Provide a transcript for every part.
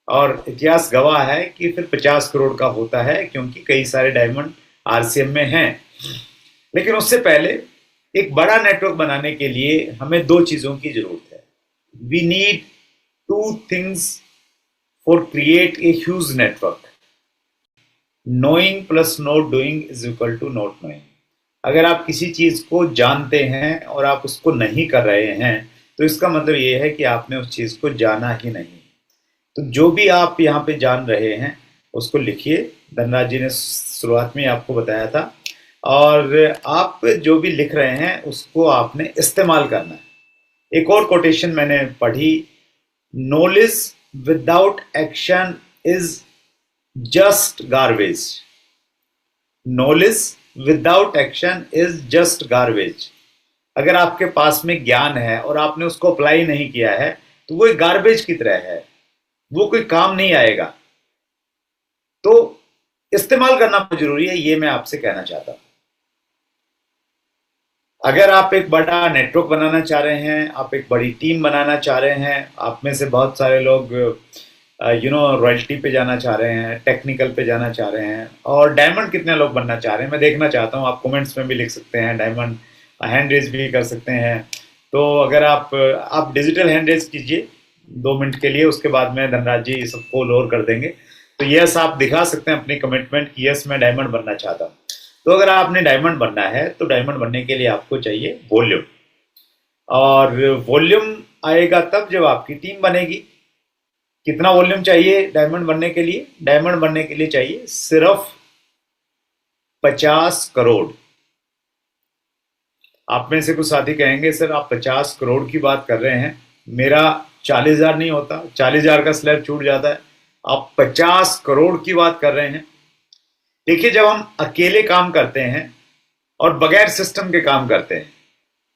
और इतिहास गवाह है कि फिर 50 करोड़ का होता है, क्योंकि कई सारे डायमंड आरसीएम में हैं। लेकिन उससे पहले एक बड़ा नेटवर्क बनाने के लिए हमें दो चीजों की जरूरत है। We need two things for create a huge network. Knowing plus not doing is equal to not knowing. अगर आप किसी चीज को जानते हैं और आप उसको नहीं कर रहे हैं, तो इसका मतलब ये है कि आपने उस चीज को जाना ही नहीं। तो जो भी आप यहाँ पे जान रहे हैं उसको लिखिए। धनराज जी ने शुरुआत में आपको बताया था, और आप जो भी लिख रहे हैं उसको आपने इस्तेमाल करना है। एक और कोटेशन मैंने पढ़ी, knowledge without action is just garbage. Knowledge without action is just garbage. अगर आपके पास में ज्ञान है और आपने उसको अप्लाई नहीं किया है, तो वो एक गार्बेज की तरह है, वो कोई काम नहीं आएगा। तो इस्तेमाल करना बहुत जरूरी है, ये मैं आपसे कहना चाहता हूं। अगर आप एक बड़ा नेटवर्क बनाना चाह रहे हैं, आप एक बड़ी टीम बनाना चाह रहे हैं, आप में से बहुत सारे लोग रॉयल्टी पे जाना चाह रहे हैं, टेक्निकल पे जाना चाह रहे हैं, और डायमंड कितने लोग बनना चाह रहे हैं मैं देखना चाहता हूं। आप कमेंट्स में भी लिख सकते हैं, डायमंड हैंड रेज भी कर सकते हैं। तो अगर आप डिजिटल हैंड रेज कीजिए 2 मिनट के लिए, उसके बाद में धनराज जी सबको लोअर कर देंगे। तो यस आप दिखा सकते हैं अपनी कमिटमेंट कि यस मैं डायमंड बनना चाहता हूँ। तो अगर आपने डायमंड बनना है तो डायमंड बनने के लिए आपको चाहिए वॉल्यूम। और वॉल्यूम आएगा तब जब आपकी टीम बनेगी। कितना वॉल्यूम चाहिए डायमंड बनने के लिए? डायमंड बनने के लिए चाहिए सिर्फ 50 करोड़। आप में से कुछ साथी कहेंगे सर आप 50 करोड़ की बात कर रहे हैं, मेरा 40,000 नहीं होता, 40,000 का स्लैब छूट जाता है, आप 50 करोड़ की बात कर रहे हैं। देखिए, जब हम अकेले काम करते हैं और बगैर सिस्टम के काम करते हैं,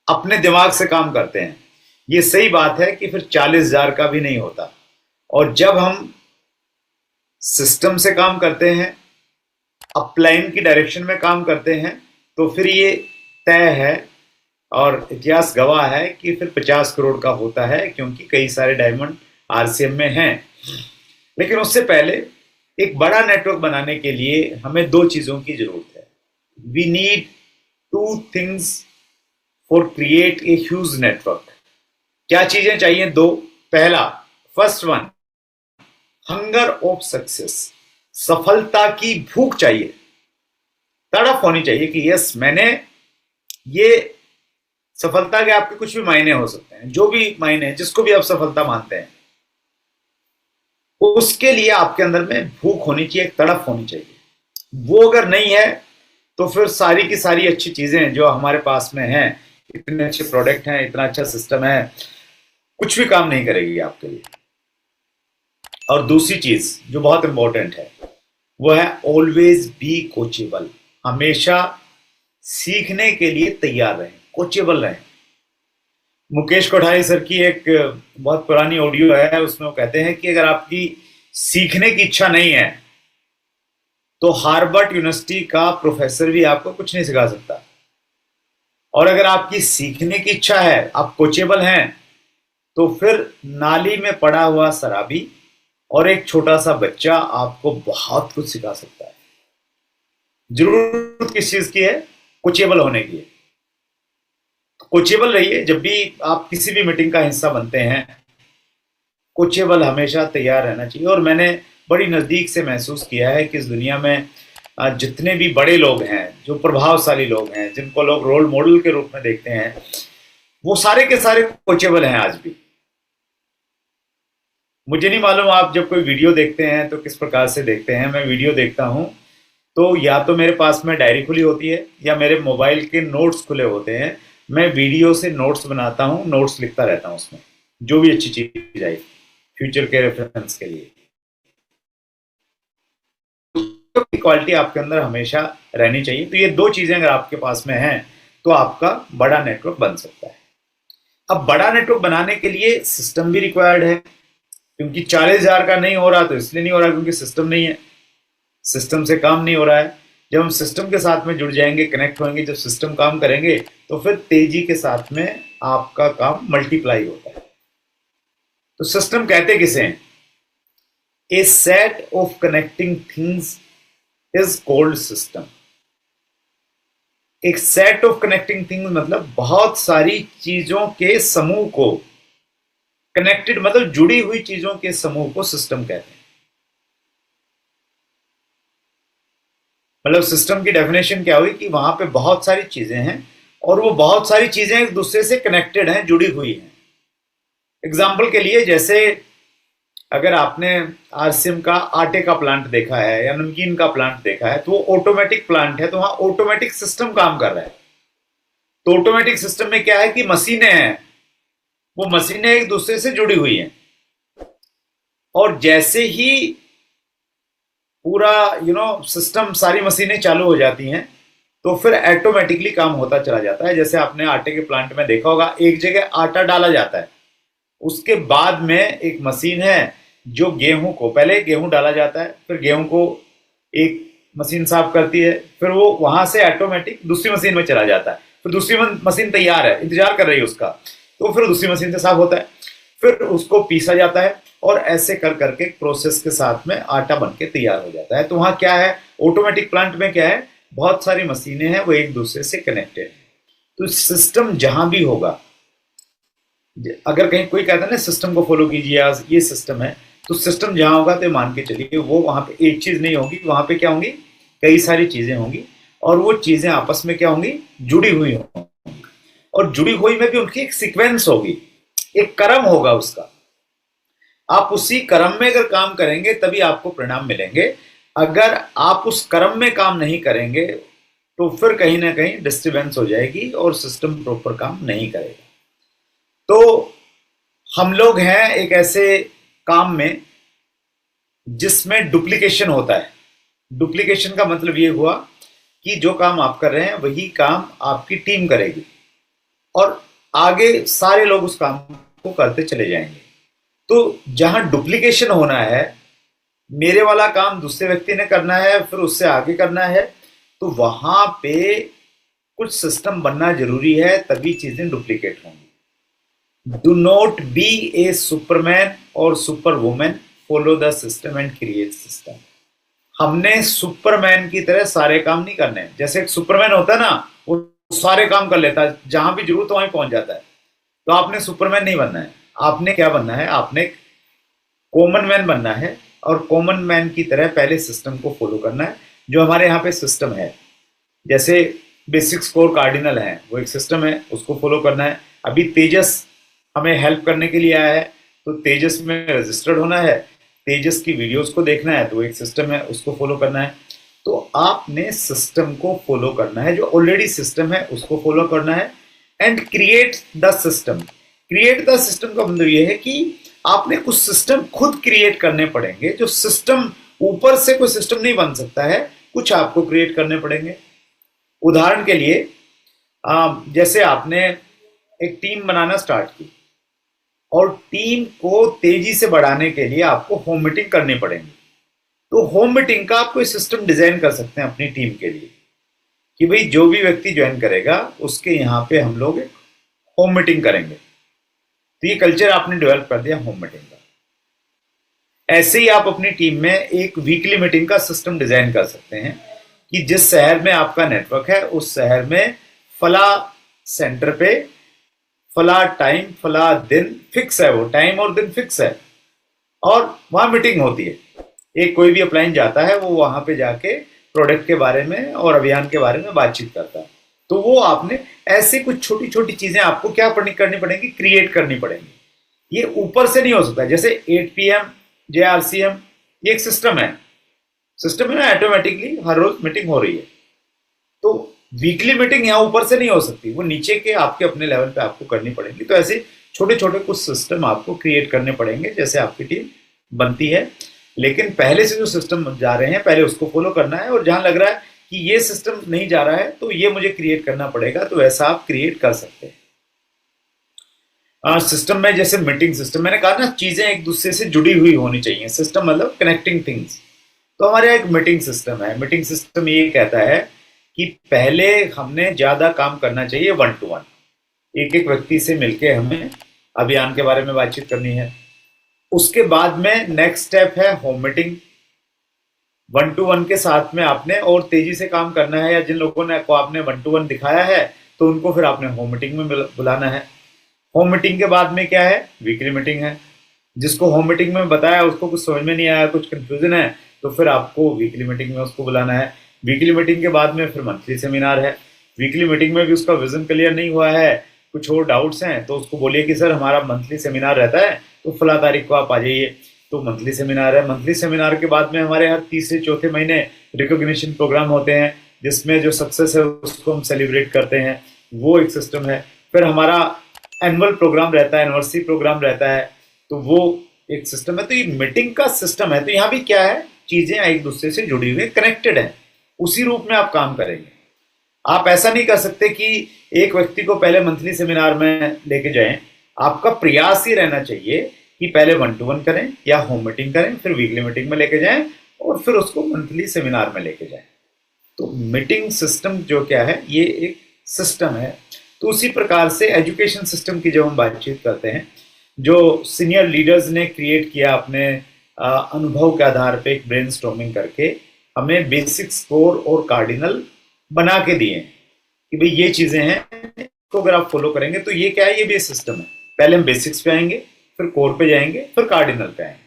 अपने दिमाग से काम करते हैं, ये सही बात है कि फिर 40,000 का भी नहीं होता। और जब हम सिस्टम से काम करते हैं, अपलाइन की डायरेक्शन में काम करते हैं, तो फिर ये तय है और इतिहास गवाह है कि फिर 50 करोड़ का होता है, क्योंकि कई सारे डायमंड आरसीएम में हैं। लेकिन उससे पहले एक बड़ा नेटवर्क बनाने के लिए हमें दो चीजों की जरूरत है। We need two things for create a huge network. क्या चीजें चाहिए? दो। पहला, first one, hunger of success. सफलता की भूख चाहिए, तड़प होनी चाहिए कि यस मैंने ये सफलता के आपके कुछ भी मायने हो सकते हैं, जो भी मायने हैं, जिसको भी आप सफलता मानते हैं, उसके लिए आपके अंदर में भूख होनी चाहिए, तड़प होनी चाहिए। वो अगर नहीं है तो फिर सारी की सारी अच्छी चीजें जो हमारे पास में हैं, इतने अच्छे प्रोडक्ट हैं, इतना अच्छा सिस्टम है, कुछ भी काम नहीं करेगी आपके लिए। और दूसरी चीज जो बहुत इंपॉर्टेंट है वो है ऑलवेज बी कोचेबल। हमेशा सीखने के लिए तैयार रहें, कोचेबल रहें। मुकेश कोठारी सर की एक बहुत पुरानी ऑडियो है, उसमें वो कहते हैं कि अगर आपकी सीखने की इच्छा नहीं है तो हार्वर्ड यूनिवर्सिटी का प्रोफेसर भी आपको कुछ नहीं सिखा सकता। और अगर आपकी सीखने की इच्छा है, आप कोचेबल हैं, तो फिर नाली में पड़ा हुआ शराबी और एक छोटा सा बच्चा आपको बहुत कुछ सिखा सकता है। जरूरत किस चीज की है? कोचेबल होने की है। कोचेबल रहिए। जब भी आप किसी भी मीटिंग का हिस्सा बनते हैं, कोचेबल हमेशा तैयार रहना चाहिए। और मैंने बड़ी नज़दीक से महसूस किया है कि इस दुनिया में जितने भी बड़े लोग हैं, जो प्रभावशाली लोग हैं, जिनको लोग रोल मॉडल के रूप में देखते हैं, वो सारे के सारे कोचेबल हैं आज भी। मुझे नहीं मालूम आप जब कोई वीडियो देखते हैं तो किस प्रकार से देखते हैं। मैं वीडियो देखता हूं तो या तो मेरे पास में डायरी खुली होती है या मेरे मोबाइल के नोट्स खुले होते हैं। मैं वीडियो से नोट्स बनाता हूं, नोट्स लिखता रहता हूं उसमें, जो भी अच्छी चीज आई फ्यूचर के रेफरेंस के लिए। क्वालिटी आपके अंदर हमेशा रहनी चाहिए। तो ये दो चीजें अगर आपके पास में हैं तो आपका बड़ा नेटवर्क बन सकता है। अब बड़ा नेटवर्क बनाने के लिए सिस्टम भी रिक्वायर्ड है, क्योंकि 40,000 का नहीं हो रहा तो इसलिए नहीं हो रहा क्योंकि सिस्टम नहीं है, सिस्टम से काम नहीं हो रहा है। जब हम सिस्टम के साथ में जुड़ जाएंगे, कनेक्ट होंगे, जब सिस्टम काम करेंगे तो फिर तेजी के साथ में आपका काम मल्टीप्लाई होता है। तो सिस्टम कहते किसे हैं? A set of connecting things is called system. एक सेट ऑफ कनेक्टिंग थिंग्स मतलब बहुत सारी चीजों के समूह को, कनेक्टेड मतलब जुड़ी हुई चीजों के समूह को सिस्टम कहते हैं। मतलब सिस्टम की डेफिनेशन क्या हुई कि वहां पे बहुत सारी चीजें हैं और वो बहुत सारी चीजें एक दूसरे से कनेक्टेड हैं, जुड़ी हुई हैं। एग्जाम्पल के लिए, जैसे अगर आपने आरसीएम का आटे का प्लांट देखा है या नमकीन का प्लांट देखा है, तो वो ऑटोमेटिक प्लांट है, तो वहां ऑटोमेटिक सिस्टम काम कर रहा है। तो ऑटोमेटिक सिस्टम में क्या है कि मशीनें हैं, वो मशीनें एक दूसरे से जुड़ी हुई हैं, और जैसे ही पूरा सिस्टम, सारी मशीनें चालू हो जाती हैं, तो फिर ऑटोमेटिकली काम होता चला जाता है। जैसे आपने आटे के प्लांट में देखा होगा, एक जगह आटा डाला जाता है, उसके बाद में एक मशीन है जो गेहूं को, पहले गेहूं डाला जाता है, फिर गेहूं को एक मशीन साफ करती है, फिर वो वहां से ऑटोमेटिक दूसरी मशीन में चला जाता है, फिर दूसरी मशीन तैयार है, इंतजार कर रही है उसका, तो फिर दूसरी मशीन से साफ होता है, फिर उसको पीसा जाता है, और ऐसे कर करके प्रोसेस के साथ में आटा बन के तैयार हो जाता है। तो वहां क्या है, ऑटोमेटिक प्लांट में क्या है, बहुत सारी मशीनें हैं, वो एक दूसरे से कनेक्टेड है। तो सिस्टम जहां भी होगा, अगर कहीं कोई कहता है ना सिस्टम को फॉलो कीजिए, आज ये सिस्टम है, तो सिस्टम जहां होगा तो मान के चलिए वो वहां पे एक चीज नहीं होगी, वहां पे क्या होंगी, कई सारी चीजें होंगी, और वो चीजें आपस में क्या होंगी, जुड़ी हुई होंगी, और जुड़ी हुई में भी उनकी एक सीक्वेंस होगी, एक क्रम होगा उसका। आप उसी क्रम में अगर काम करेंगे तभी आपको परिणाम मिलेंगे। अगर आप उस क्रम में काम नहीं करेंगे तो फिर कहीं ना कहीं डिस्टर्बेंस हो जाएगी और सिस्टम प्रॉपर काम नहीं करेगा। तो हम लोग हैं एक ऐसे काम में जिसमें डुप्लीकेशन होता है। डुप्लीकेशन का मतलब ये हुआ कि जो काम आप कर रहे हैं वही काम आपकी टीम करेगी, और आगे सारे लोग उस काम को करते चले जाएंगे। तो जहां डुप्लीकेशन होना है, मेरे वाला काम दूसरे व्यक्ति ने करना है, फिर उससे आगे करना है, तो वहां पे कुछ सिस्टम बनना जरूरी है, तभी चीजें डुप्लीकेट होंगी। Do not be a superman और super women, follow the system and create system. हमने सुपरमैन की तरह सारे काम नहीं करने। जैसे एक सुपरमैन होता है ना, वो सारे काम कर लेता है, जहां भी जरूरत वहीं पहुंच जाता है। तो आपने सुपरमैन नहीं बनना है, आपने क्या बनना है, आपने कॉमन मैन बनना है, और कॉमन मैन की तरह पहले सिस्टम को फॉलो करना है। जो हमारे यहाँ पे सिस्टम है, जैसे बेसिक स्कोर कार्डिनल है, वो एक सिस्टम है, उसको फॉलो करना है। अभी तेजस हमें हेल्प करने के लिए आया है, तो तेजस में रजिस्टर्ड होना है, तेजस की वीडियोस को देखना है, तो एक सिस्टम है, उसको फॉलो करना है। तो आपने सिस्टम को फॉलो करना है, जो ऑलरेडी सिस्टम है उसको फॉलो करना है, and create the system. Create the system का मतलब यह है कि आपने कुछ सिस्टम खुद क्रिएट करने पड़ेंगे। जो सिस्टम, ऊपर से कोई सिस्टम नहीं बन सकता है, कुछ आपको क्रिएट करने पड़ेंगे। उदाहरण के लिए, जैसे आपने एक टीम बनाना स्टार्ट की, और टीम को तेजी से बढ़ाने के लिए आपको होम मीटिंग करनी पड़ेगी। तो होम मीटिंग का आप कोई सिस्टम डिजाइन कर सकते हैं अपनी टीम के लिए, कि भाई जो भी व्यक्ति ज्वाइन करेगा उसके यहाँ पे हम लोग होम मीटिंग करेंगे। तो ये कल्चर आपने डेवलप कर दिया होम मीटिंग का। ऐसे ही आप अपनी टीम में एक वीकली मीटिंग का सिस्टम डिजाइन कर सकते हैं, कि जिस शहर में आपका नेटवर्क है उस शहर में फला सेंटर पे फला टाइम फला दिन फिक्स है, वो टाइम और दिन फिक्स है, और वहां मीटिंग होती है। एक कोई भी अप्लाइन जाता है, वो वहां पे जाके प्रोडक्ट के बारे में और अभियान के बारे में बातचीत करता है। तो वो आपने ऐसे कुछ छोटी छोटी चीजें आपको क्या करनी पड़ेंगी, क्रिएट करनी पड़ेंगी। ये ऊपर से नहीं हो सकता। जैसे 8 PM JRCM, ये एक सिस्टम है, सिस्टम है ना, ऑटोमेटिकली हर रोज मीटिंग हो रही है। तो वीकली मीटिंग यहाँ ऊपर से नहीं हो सकती, वो नीचे के आपके अपने लेवल पे आपको करनी पड़ेगी। तो ऐसे छोटे छोटे कुछ सिस्टम आपको क्रिएट करने पड़ेंगे जैसे आपकी टीम बनती है। लेकिन पहले से जो सिस्टम जा रहे हैं पहले उसको फॉलो करना है, और जहां लग रहा है कि ये सिस्टम नहीं जा रहा है तो ये मुझे क्रिएट करना पड़ेगा, तो ऐसा आप क्रिएट कर सकते हैं। सिस्टम में जैसे मीटिंग सिस्टम, मैंने कहा ना, चीजें एक दूसरे से जुड़ी हुई होनी चाहिए। सिस्टम मतलब कनेक्टिंग थिंग्स। तो हमारे यहाँ एक मीटिंग सिस्टम है। मीटिंग सिस्टम ये कहता है कि पहले हमने ज्यादा काम करना चाहिए 1 to 1, एक एक व्यक्ति से मिलके हमें अभियान के बारे में बातचीत करनी है, उसके बाद में नेक्स्ट स्टेप है होम मीटिंग। 1-to-1 के साथ में आपने और तेजी से काम करना है, या जिन लोगों ने को आपने 1-to-1 दिखाया है तो उनको फिर आपने होम मीटिंग में बुलाना है। होम मीटिंग के बाद में क्या है, वीकली मीटिंग है। जिसको होम मीटिंग में बताया उसको कुछ समझ में नहीं आया, कुछ कंफ्यूजन है, तो फिर आपको वीकली मीटिंग में उसको बुलाना है। वीकली मीटिंग के बाद में फिर मंथली सेमिनार है। वीकली मीटिंग में भी उसका विजन क्लियर नहीं हुआ है, कुछ और डाउट्स हैं, तो उसको बोलिए कि सर हमारा मंथली सेमिनार रहता है तो फला तारीख को आप आ जाइए। तो मंथली सेमिनार है। मंथली सेमिनार के बाद में हमारे हर तीसरे चौथे महीने रिकॉग्निशन प्रोग्राम होते हैं, जिसमें जो सक्सेस है उसको हम सेलिब्रेट करते हैं, वो एक सिस्टम है। फिर हमारा एनुअल प्रोग्राम रहता है, एनिवर्सरी प्रोग्राम रहता है, तो वो एक सिस्टम है। तो ये मीटिंग का सिस्टम है। तो यहाँ भी क्या है, चीजें एक दूसरे से जुड़ी हुई, कनेक्टेड है, उसी रूप में आप काम करेंगे। आप ऐसा नहीं कर सकते कि एक व्यक्ति को पहले मंथली सेमिनार में लेके जाएं। आपका प्रयास ही रहना चाहिए कि पहले 1-to-1 करें या होम मीटिंग करें, फिर वीकली मीटिंग में लेके जाएं और फिर उसको मंथली सेमिनार में लेके जाएं। तो मीटिंग सिस्टम जो क्या है, ये एक सिस्टम है। तो उसी प्रकार से एजुकेशन सिस्टम की जब हम बातचीत करते हैं, जो सीनियर लीडर्स ने क्रिएट किया अपने अनुभव के आधार पे एक ब्रेनस्टॉर्मिंग करके, हमें बेसिक स्कोर और कार्डिनल बना के दिए कि भाई ये चीजें हैं, तो अगर आप फॉलो करेंगे तो ये क्या है, ये भी सिस्टम है। पहले हम बेसिक्स पे आएंगे, फिर कोर पे जाएंगे, फिर कार्डिनल पे आएंगे,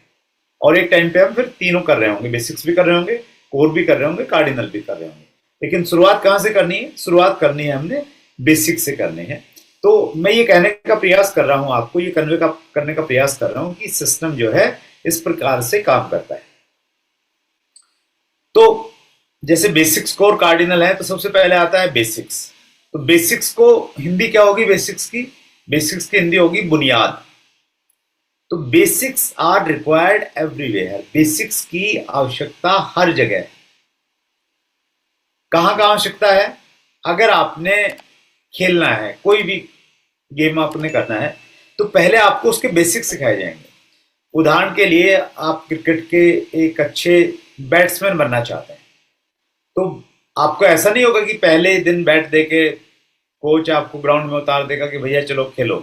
और एक टाइम पे हम फिर तीनों कर रहे होंगे, बेसिक्स भी कर रहे होंगे, कोर भी कर रहे होंगे, कार्डिनल भी कर रहे होंगे। लेकिन शुरुआत कहाँ से करनी है, शुरुआत करनी है हमने बेसिक से करनी है। तो मैं ये कहने का प्रयास कर रहा हूं, आपको ये करने का प्रयास कर रहा हूं कि सिस्टम जो है इस प्रकार से काम करता है। तो जैसे बेसिक्स कोर कार्डिनल है, तो सबसे पहले आता है बेसिक्स। तो बेसिक्स को हिंदी क्या होगी, बेसिक्स की हिंदी होगी बुनियाद। तो basics are required everywhere. Basics की आवश्यकता हर जगह। कहां का आवश्यकता है, अगर आपने खेलना है, कोई भी गेम आपने करना है, तो पहले आपको उसके बेसिक्स सिखाए जाएंगे। उदाहरण के लिए आप क्रिकेट के एक अच्छे बैट्समैन बनना चाहते हैं, तो आपको ऐसा नहीं होगा कि पहले दिन बैट देके कोच आपको ग्राउंड में उतार देगा कि भैया चलो खेलो।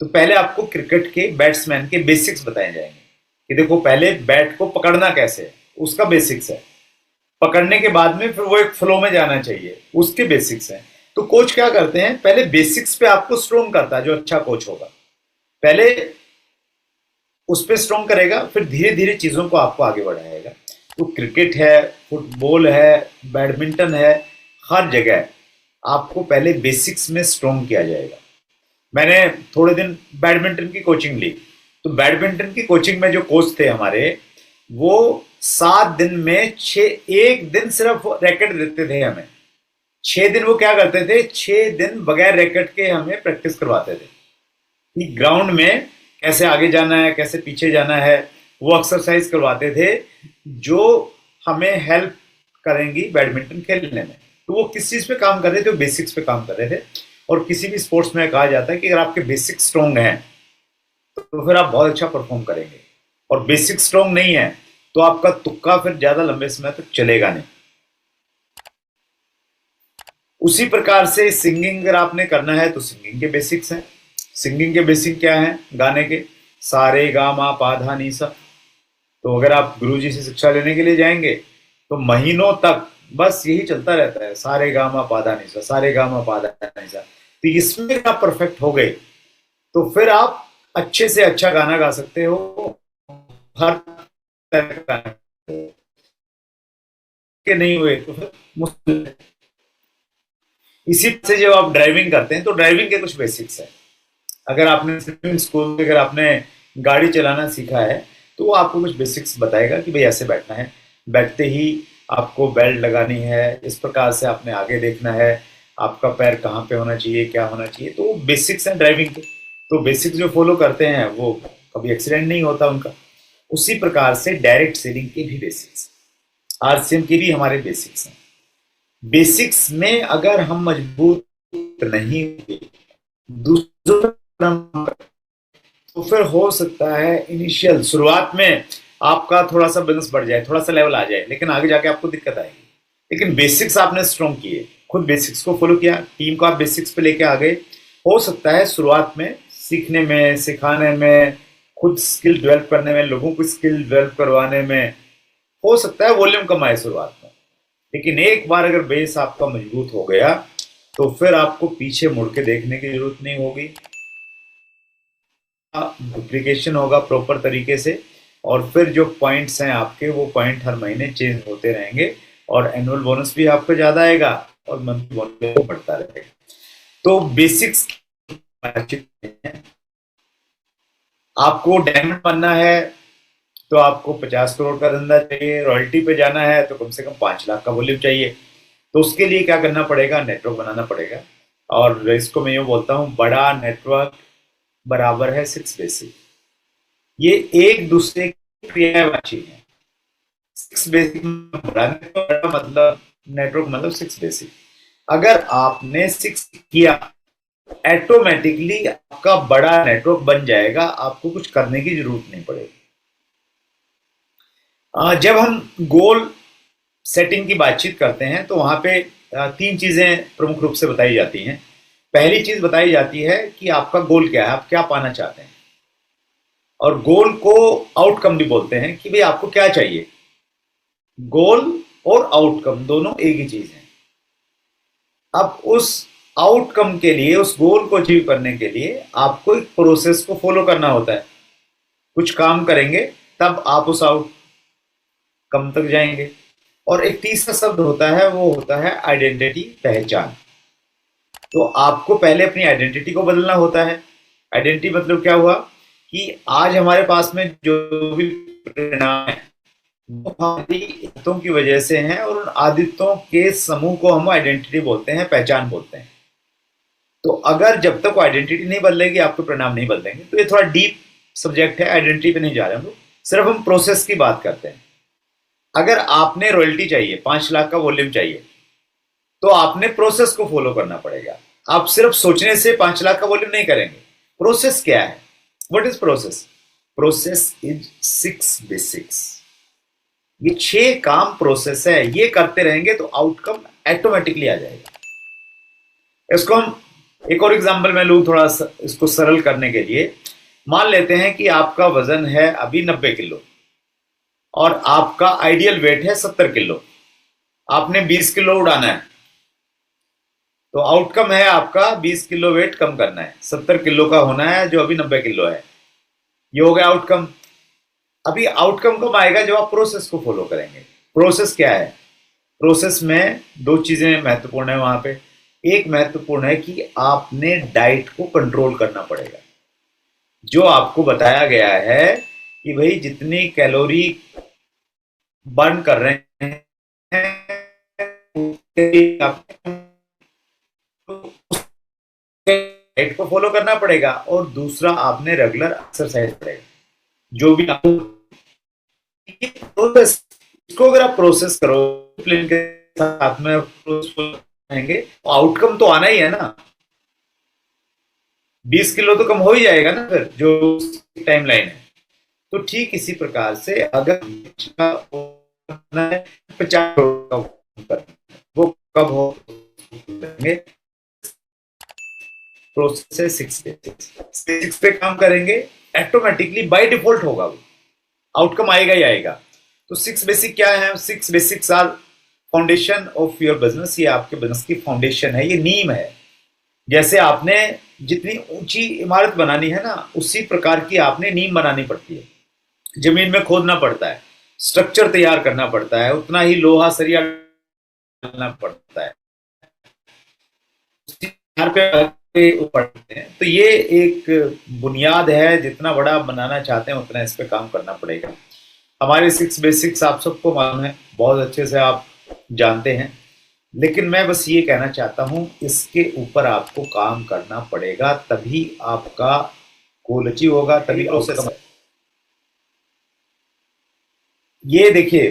तो पहले आपको क्रिकेट के बैट्समैन के बेसिक्स बताए जाएंगे कि देखो पहले बैट को पकड़ना कैसे है, उसका बेसिक्स है। पकड़ने के बाद में फिर वो एक फ्लो में जाना चाहिए, उसके बेसिक्स हैं। तो कोच क्या करते हैं, पहले बेसिक्स पे आपको स्ट्रॉन्ग करता है। जो अच्छा कोच होगा पहले उस पे स्ट्रॉन्ग करेगा, फिर धीरे धीरे चीजों को आपको आगे बढ़ाएगा। तो क्रिकेट है, फुटबॉल है, बैडमिंटन है, हर जगह आपको पहले बेसिक्स में स्ट्रॉन्ग किया जाएगा। मैंने थोड़े दिन बैडमिंटन की कोचिंग ली, तो बैडमिंटन की कोचिंग में जो कोच थे हमारे, वो 7 दिन में एक दिन सिर्फ रैकेट देते थे हमें। 6 दिन वो क्या करते थे, 6 दिन बगैर रैकेट के हमें प्रैक्टिस करवाते थे कि ग्राउंड में कैसे आगे जाना है, कैसे पीछे जाना है। वो एक्सरसाइज करवाते थे जो हमें हेल्प करेंगी बैडमिंटन खेलने में। तो वो किस चीज पे काम कर रहे थे, वो बेसिक्स पे काम कर रहे थे। और किसी भी स्पोर्ट्स में कहा जाता है कि अगर आपके बेसिक स्ट्रॉन्ग हैं तो फिर आप बहुत अच्छा परफॉर्म करेंगे, और बेसिक स्ट्रॉन्ग नहीं है तो आपका तुक्का फिर ज्यादा लंबे समय तक चलेगा नहीं। उसी प्रकार से सिंगिंग अगर आपने करना है तो सिंगिंग के बेसिक्स हैं। सिंगिंग के बेसिक क्या है, गाने के सा रे गा मा पा धा नी सा। तो अगर आप गुरुजी से शिक्षा लेने के लिए जाएंगे तो महीनों तक बस यही चलता रहता है, सारे गा मा पा धा नी सा, सारे गा मा पा धा नी सा। तो इसमें आप परफेक्ट हो गए तो फिर आप अच्छे से अच्छा गाना गा सकते हो। हर तरह का के नहीं हुए तो फिर मुश्किल। इसी से जब आप ड्राइविंग करते हैं तो ड्राइविंग के कुछ बेसिक्स है। अगर आपने स्विमिंग स्कूल में अगर आपने गाड़ी चलाना सीखा है तो वो आपको कुछ बेसिक्स बताएगा कि भाई ऐसे बैठना है, बैठते ही आपको बेल्ट लगानी है, इस प्रकार से आपने आगे देखना है, आपका पैर कहाँ पे होना चाहिए, क्या होना चाहिए। तो बेसिक्स हैं ड्राइविंग के। तो बेसिक्स जो फॉलो करते हैं वो कभी एक्सीडेंट नहीं होता उनका। उसी प्रकार से डायरेक्ट सेलिंग के भी बेसिक्स, आरसीएम के भी हमारे बेसिक्स हैं। बेसिक्स में अगर हम मजबूत नहीं हुए दूसरों तो फिर हो सकता है इनिशियल शुरुआत में आपका थोड़ा सा बिजनेस बढ़ जाए, थोड़ा सा लेवल आ जाए, लेकिन आगे जाके आपको दिक्कत आएगी। लेकिन बेसिक्स आपने स्ट्रॉन्ग किए, खुद बेसिक्स को फॉलो किया, टीम को आप बेसिक्स पे लेके आ गए, हो सकता है शुरुआत में सीखने में, सिखाने में, खुद स्किल डेवलप करने में, लोगों को स्किल डेवलप करवाने में हो सकता है वॉल्यूम कम आए शुरुआत में, लेकिन एक बार अगर बेस आपका मजबूत हो गया तो फिर आपको पीछे मुड़ के देखने की जरूरत नहीं होगी। डुप्लीकेशन होगा प्रॉपर तरीके से, और फिर जो पॉइंट्स हैं आपके, वो पॉइंट हर महीने चेंज होते रहेंगे, और एनुअल बोनस भी आपको ज्यादा आएगा और मंथली बोनस बढ़ता रहेगा। तो बेसिक्स आपको डायमंड बनना है तो आपको 50 करोड़ का धंधा चाहिए, रॉयल्टी पे जाना है तो कम से कम 5 लाख का वॉल्यूम चाहिए। तो उसके लिए क्या करना पड़ेगा, नेटवर्क बनाना पड़ेगा। और इसको मैं यूँ बोलता हूँ, बड़ा नेटवर्क बराबर है 6 बेसिक। ये एक दूसरे की क्रियावाची है। 6 बेसिक बड़ा नेटवर्क, मतलब नेटवर्क मतलब 6 बेसिक। अगर आपने 6 किया, ऑटोमेटिकली आपका बड़ा नेटवर्क बन जाएगा, आपको कुछ करने की जरूरत नहीं पड़ेगी। जब हम गोल सेटिंग की बातचीत करते हैं तो वहां पे 3 चीजें प्रमुख रूप से बताई जाती हैं। पहली चीज बताई जाती है कि आपका गोल क्या है, आप क्या पाना चाहते हैं। और गोल को आउटकम भी बोलते हैं कि भाई आपको क्या चाहिए। गोल और आउटकम दोनों एक ही चीज है। अब उस आउटकम के लिए, उस गोल को अचीव करने के लिए आपको एक प्रोसेस को फॉलो करना होता है। कुछ काम करेंगे तब आप उस आउटकम तक जाएंगे। और एक तीसरा शब्द होता है, वो होता है आइडेंटिटी, पहचान। तो आपको पहले अपनी आइडेंटिटी को बदलना होता है। आइडेंटिटी मतलब क्या हुआ कि आज हमारे पास में जो भी परिणाम है वो हमारी आदतों की वजह से हैं, और उन आदतों के समूह को हम आइडेंटिटी बोलते हैं, पहचान बोलते हैं। तो अगर जब तक आइडेंटिटी नहीं बदलेगी आपके परिणाम नहीं बदलेंगे। तो ये थोड़ा डीप सब्जेक्ट है, आइडेंटिटी पे नहीं जा रहे हम लोग, सिर्फ हम प्रोसेस की बात करते हैं। अगर आपने रॉयल्टी चाहिए, 5 लाख का वॉल्यूम चाहिए, तो आपने प्रोसेस को फॉलो करना पड़ेगा। आप सिर्फ सोचने से 5 लाख का वॉल्यूम नहीं करेंगे। प्रोसेस क्या है, what is process? Process is 6 basics. ये 6 काम प्रोसेस है, ये करते रहेंगे तो आउटकम ऑटोमेटिकली आ जाएगा। इसको हम एक और एग्जांपल में लूं, थोड़ा इसको सरल करने के लिए। मान लेते हैं कि आपका वजन है अभी 90 किलो और आपका आइडियल वेट है 70 किलो। आपने 20 किलो उड़ाना है, तो आउटकम है आपका 20 किलो वेट कम करना है, 70 किलो का होना है जो अभी 90 किलो है। ये हो गया आउटकम। अभी आउटकम कब आएगा, जब आप प्रोसेस को फॉलो करेंगे। प्रोसेस क्या है? प्रोसेस में 2 चीजें महत्वपूर्ण है वहां पे। एक महत्वपूर्ण है कि आपने डाइट को कंट्रोल करना पड़ेगा। जो आपको बताया गया है कि भाई जितनी कैलोरी बर्न कर रहे हैं, डाइट को फॉलो करना पड़ेगा। और दूसरा, आपने रेगुलर एक्सरसाइज करेगा। जो भी आपको प्रोसेस, इसको अगर आप प्रोसेस करो प्लान के साथ में रहेंगे तो आउटकम तो आना ही है ना। 20 किलो तो कम हो ही जाएगा ना फिर, जो टाइम लाइन है। तो ठीक इसी प्रकार से अगर 50 वो कब हो, प्रोसेस 6 पे काम करेंगे, ऑटोमेटिकली बाय डिफॉल्ट होगा, वो आउटकम आएगा ही आएगा। तो 6 बेसिक क्या है? 6 basics are foundation of your business. ये आपके बिजनेस की फाउंडेशन है, ये नींव है। जैसे आपने जितनी ऊंची इमारत बनानी है ना, उसी प्रकार की आपने नींव बनानी पड़ती है। जमीन में खोदना पड़ता है, स्ट्रक्चर तैयार करना पड़ता है, उतना ही लोहा सरिया डालना पड़ता है, पे पड़ते हैं। तो ये एक बुनियाद है, जितना बड़ा बनाना चाहते हैं उतना इस पे काम करना पड़ेगा। हमारे 6 बेसिक्स आप सबको मालूम है, बहुत अच्छे से आप जानते हैं, लेकिन मैं बस ये कहना चाहता हूं, इसके ऊपर आपको काम करना पड़ेगा, तभी आपका गोल अचीव होगा, तभी प्रोसेस। ये देखिए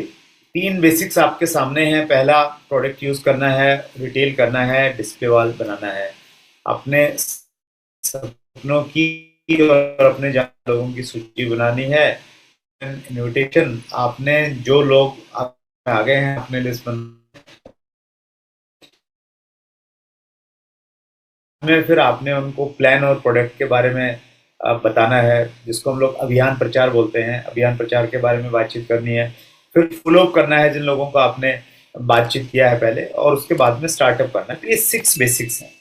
3 बेसिक्स आपके सामने हैं। पहला, प्रोडक्ट यूज करना है, रिटेल करना है, डिस्प्ले वॉल बनाना है, अपने सपनों की और अपने जान लोगों की सूची बनानी है। इनविटेशन, आपने जो लोग आप आ गए हैं अपने लिस्ट में, फिर आपने उनको प्लान और प्रोडक्ट के बारे में बताना है, जिसको हम लोग अभियान प्रचार बोलते हैं। अभियान प्रचार के बारे में बातचीत करनी है। फिर फॉलो अप करना है जिन लोगों को आपने बातचीत किया है पहले, और उसके बाद में स्टार्टअप करना है। तो ये 6 बेसिक्स हैं।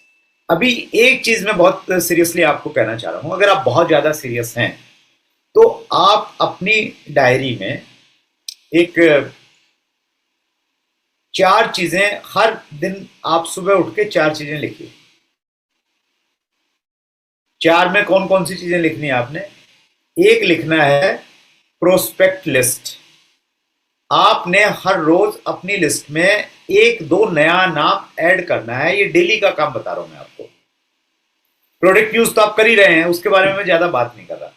अभी एक चीज मैं बहुत सीरियसली आपको कहना चाह रहा हूं, अगर आप बहुत ज्यादा सीरियस हैं तो आप अपनी डायरी में एक 4 चीजें हर दिन, आप सुबह उठ के 4 चीजें लिखिए। 4 में कौन कौन सी चीजें लिखनी है आपने? एक लिखना है प्रोस्पेक्ट लिस्ट। आपने हर रोज अपनी लिस्ट में एक दो नया नाम ऐड करना है। ये डेली का काम बता रहा हूं मैं आपको। प्रोडक्ट यूज तो आप कर ही रहे हैं, उसके बारे में मैं ज्यादा बात नहीं कर रहा।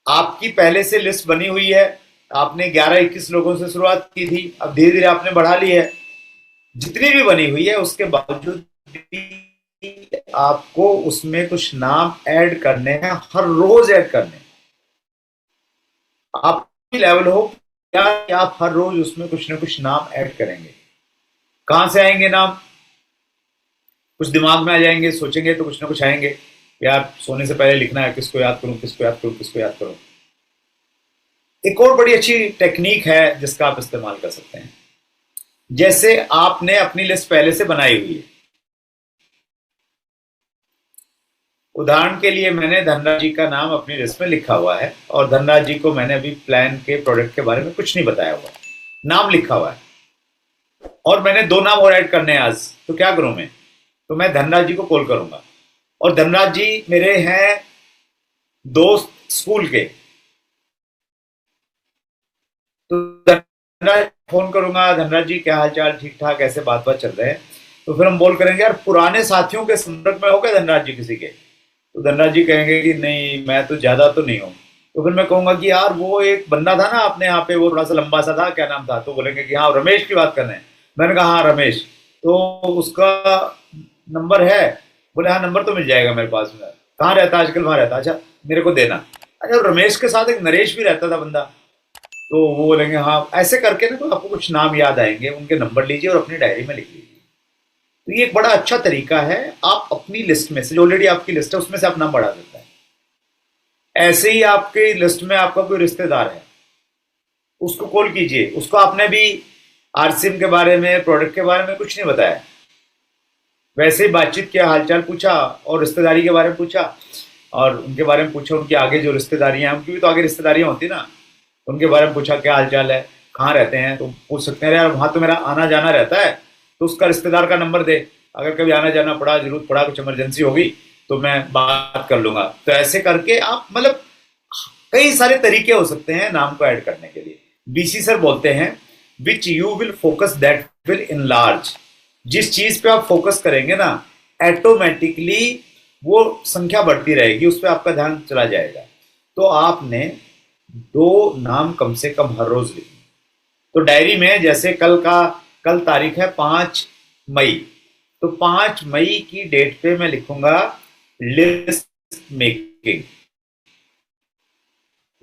आपकी पहले से लिस्ट बनी हुई है। आपने 11-21 लोगों से शुरुआत की थी, अब धीरे धीरे आपने बढ़ा ली है। जितनी भी बनी हुई है उसके बावजूद भी आपको उसमें कुछ नाम ऐड करने हैं, हर रोज ऐड करने हैं। आपकी लेवल हो क्या कि आप हर रोज उसमें कुछ ना कुछ नाम ऐड करेंगे। कहां से आएंगे नाम? कुछ दिमाग में आ जाएंगे, सोचेंगे तो कुछ ना कुछ आएंगे। यार सोने से पहले लिखना है, किसको याद करूं, किसको याद करूं, किसको याद करूं। एक और बड़ी अच्छी टेक्निक है जिसका आप इस्तेमाल कर सकते हैं। जैसे आपने अपनी लिस्ट पहले से बनाई हुई है। उदाहरण के लिए मैंने धनराज जी का नाम अपनी लिस्ट में लिखा हुआ है, और धनराज जी को मैंने अभी प्लान के प्रोडक्ट के बारे में कुछ नहीं बताया हुआ, नाम लिखा हुआ है। और मैंने 2 नाम और ऐड करने हैं आज, तो क्या करूं मैं? तो मैं धनराज जी को कॉल करूंगा। और धनराज जी मेरे हैं दोस्त स्कूल के, तो धनराज फोन करूंगा, धनराज जी क्या हाल चाल, ठीक ठाक, ऐसे बात बात चल रहे हैं। तो फिर हम बोल करेंगे, यार पुराने साथियों के संपर्क में हो गए धनराज जी किसी के? तो धनराज जी कहेंगे कि नहीं, मैं तो ज्यादा तो नहीं हूँ। तो फिर मैं कहूंगा कि यार वो एक बंदा था ना अपने यहाँ पे, वो थोड़ा सा लंबा सा था, क्या नाम था? तो बोलेंगे कि हाँ रमेश की बात कर रहे हैं। मैंने कहा हाँ रमेश, तो उसका नंबर है? बोले हाँ नंबर तो मिल जाएगा मेरे पास में। कहाँ रहता है आजकल? वहां रहता। अच्छा मेरे को देना। अच्छा रमेश के साथ एक नरेश भी रहता था बंदा, तो वो बोलेंगे हाँ। ऐसे करके ना तो आपको कुछ नाम याद आएंगे, उनके नंबर लीजिए और अपनी डायरी में लिख लीजिए। तो ये एक बड़ा अच्छा तरीका है। आप अपनी लिस्ट में से, जो ऑलरेडी आपकी लिस्ट है उसमें से आप नाम बढ़ा सकते हैं। ऐसे ही आपकी लिस्ट में आपका कोई रिश्तेदार है, उसको कॉल कीजिए। उसको आपने भी आरसीएम के बारे में, प्रोडक्ट के बारे में कुछ नहीं बताया, वैसे ही बातचीत किया, हालचाल पूछा और रिश्तेदारी के बारे में पूछा, और उनके बारे में पूछा, उनके आगे जो रिश्तेदारियां हैं, उनकी भी तो आगे रिश्तेदारियां होती ना, उनके बारे में पूछा क्या हालचाल है, कहाँ रहते हैं। तो पूछ सकते हैं यार वहाँ तो मेरा आना जाना रहता है, तो उसका रिश्तेदार का नंबर दे, अगर कभी आना जाना पड़ा, जरूरत पड़ा, कुछ इमरजेंसी होगी तो मैं बात कर लूंगा। तो ऐसे करके आप, मतलब कई सारे तरीके हो सकते हैं नाम को ऐड करने के लिए। बीसी सर बोलते हैं, which you will focus that will enlarge. जिस चीज पे आप फोकस करेंगे ना, ऑटोमेटिकली वो संख्या बढ़ती रहेगी, उस पर आपका ध्यान चला जाएगा। तो आपने 2 नाम कम से कम हर रोज लिखना। तो डायरी में जैसे कल तारीख है 5 मई, तो 5 मई की डेट पे मैं लिखूंगा लिस्ट मेकिंग।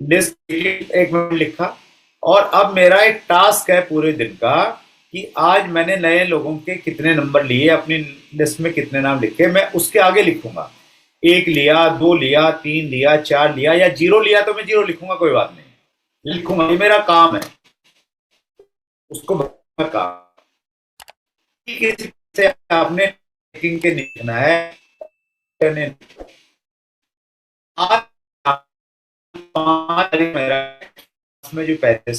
लिस्ट 1 मिनट लिखा। और अब मेरा एक टास्क है पूरे दिन का कि आज मैंने नए लोगों के कितने नंबर लिए, अपनी लिस्ट में कितने नाम लिखे, मैं उसके आगे लिखूंगा। 1 लिया, 2 लिया, 3 लिया, 4 लिया, या 0 लिया तो मैं 0 लिखूंगा, कोई बात नहीं, लिखूंगा। ये मेरा काम है, उसको काम से आपने के लिखना है। आज 5 में जो पहले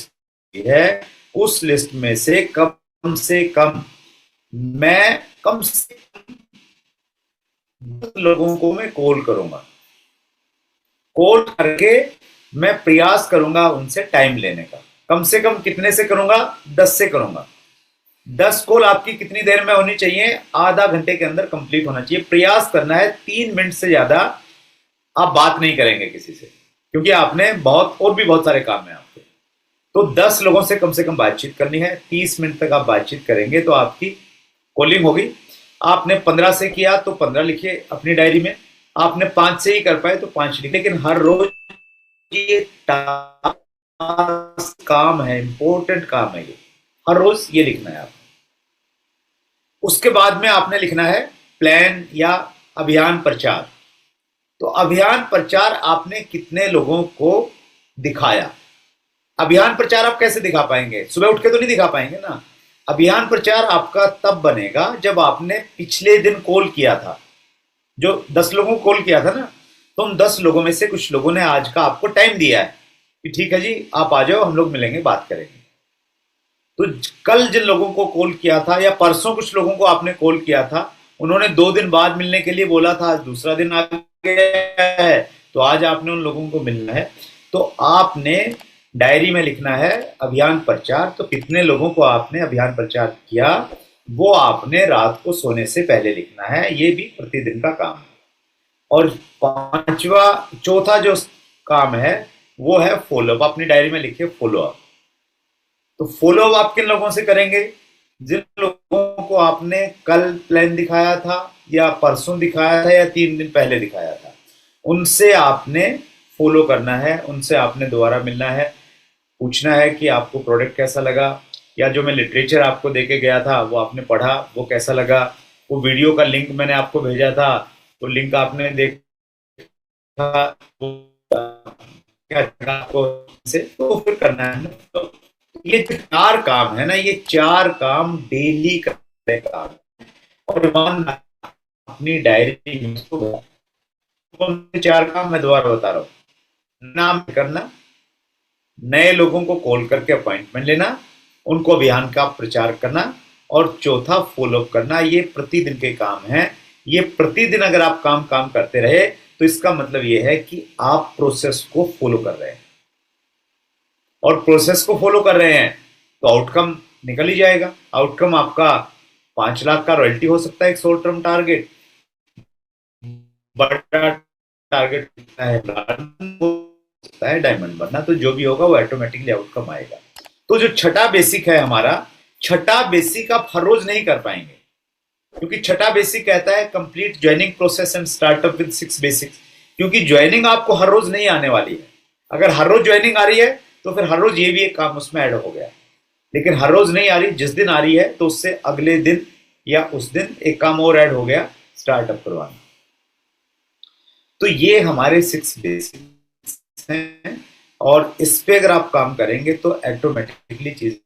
है उस लिस्ट में से कम मैं कम से कम 10 लोगों को मैं कॉल करूंगा। कॉल करके मैं प्रयास करूंगा उनसे टाइम लेने का। कम से कम कितने से करूंगा? 10 से करूंगा। 10 कॉल आपकी कितनी देर में होनी चाहिए? आधा घंटे के अंदर कंप्लीट होना चाहिए। प्रयास करना है 3 मिनट से ज्यादा आप बात नहीं करेंगे किसी से, क्योंकि आपने और भी बहुत सारे काम है आपके। तो 10 लोगों से कम बातचीत करनी है। 30 मिनट तक आप बातचीत करेंगे तो आपकी कॉलिंग होगी। आपने 15 से किया तो 15 लिखिए अपनी डायरी में। आपने 5 से ही कर पाए तो 5 लिखिए। लेकिन हर रोज ये काम है, इंपॉर्टेंट काम है ये, हर रोज ये लिखना है आपको। उसके बाद में आपने लिखना है प्लान या अभियान प्रचार। तो अभियान प्रचार आपने कितने लोगों को दिखाया? अभियान प्रचार आप कैसे दिखा पाएंगे? सुबह उठ के तो नहीं दिखा पाएंगे ना। अभियान प्रचार आपका तब बनेगा जब आपने पिछले दिन कॉल किया था, जो 10 लोगों को कॉल किया था ना, तो उन 10 लोगों में से कुछ लोगों ने आज का आपको टाइम दिया है कि ठीक है जी आप आ जाओ, हम लोग मिलेंगे, बात करेंगे। तो कल जिन लोगों को कॉल किया था या परसों कुछ लोगों को आपने कॉल किया था, उन्होंने 2 दिन बाद मिलने के लिए बोला था, आज दूसरा दिन आ गया है, तो आज आपने उन लोगों को मिलना है। तो आपने डायरी में लिखना है अभियान प्रचार। तो कितने लोगों को आपने अभियान प्रचार किया वो आपने रात को सोने से पहले लिखना है। ये भी प्रतिदिन का काम है। और चौथा जो काम है वो है फॉलोअप। अपनी डायरी में लिखिए फॉलोअप। तो फॉलोअप आप किन लोगों से करेंगे? जिन लोगों को आपने कल प्लान दिखाया था या परसों दिखाया था या 3 दिन पहले दिखाया था, उनसे आपने फॉलो करना है, उनसे आपने दोबारा मिलना है, पूछना है कि आपको प्रोडक्ट कैसा लगा, या जो मैं लिटरेचर आपको देके गया था वो आपने पढ़ा, वो कैसा लगा, वो वीडियो का लिंक मैंने आपको भेजा था तो लिंक आपने देखा, क्या लगा आपको से, तो फिर करना है ना। तो ये जो 4 काम है ना, ये 4 काम डेली करने का काम है। और अपनी डायरी में 4 काम मैं दोबारा बता रहा हूँ। नाम करना, नए लोगों को कॉल करके अपॉइंटमेंट लेना, उनको अभियान का प्रचार करना, और चौथा फॉलोअप करना। ये प्रतिदिन के काम हैं। ये प्रतिदिन अगर आप काम करते रहे तो इसका मतलब ये है कि आप प्रोसेस को फॉलो कर रहे हैं, और प्रोसेस को फॉलो कर रहे हैं तो आउटकम निकल ही जाएगा। आउटकम आपका 5 लाख का रॉयल्टी हो सकता है, एक शॉर्ट टर्म टारगेट। बड़ा टारगेट है डायमंड बनना, तो जो भी होगा वो ऑटोमेटिकली आउटकम आएगा। तो जो छठा बेसिक है हमारा, छठा बेसिक आप हर रोज नहीं कर पाएंगे, क्योंकि छठा बेसिक कहता है complete joining process and startup with 6 basics. क्योंकि ज्वाइनिंग आपको हर रोज नहीं आने वाली है। अगर हर रोज ज्वाइनिंग आ रही है तो फिर हर रोज ये भी एक काम उसमें ऐड हो गया, लेकिन हर रोज नहीं आ रही, जिस दिन आ रही है तो उससे अगले दिन या उस दिन एक काम और ऐड हो गया, स्टार्टअप करवाना। तो ये हमारे 6 बेसिक्स हैं, और इस पे अगर आप काम करेंगे तो ऑटोमेटिकली चीजें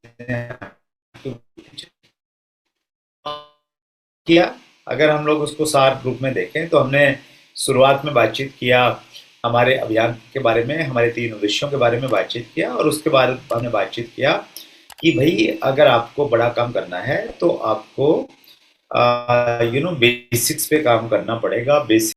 किया। अगर हम लोग उसको सार ग्रुप में देखें तो हमने शुरुआत में बातचीत किया हमारे अभियान के बारे में, हमारे 3 उद्देश्यों के बारे में बातचीत किया, और उसके बाद हमने बातचीत किया कि भाई अगर आपको बड़ा काम करना है तो आपको बेसिक्स पे काम करना पड़ेगा। बेसिक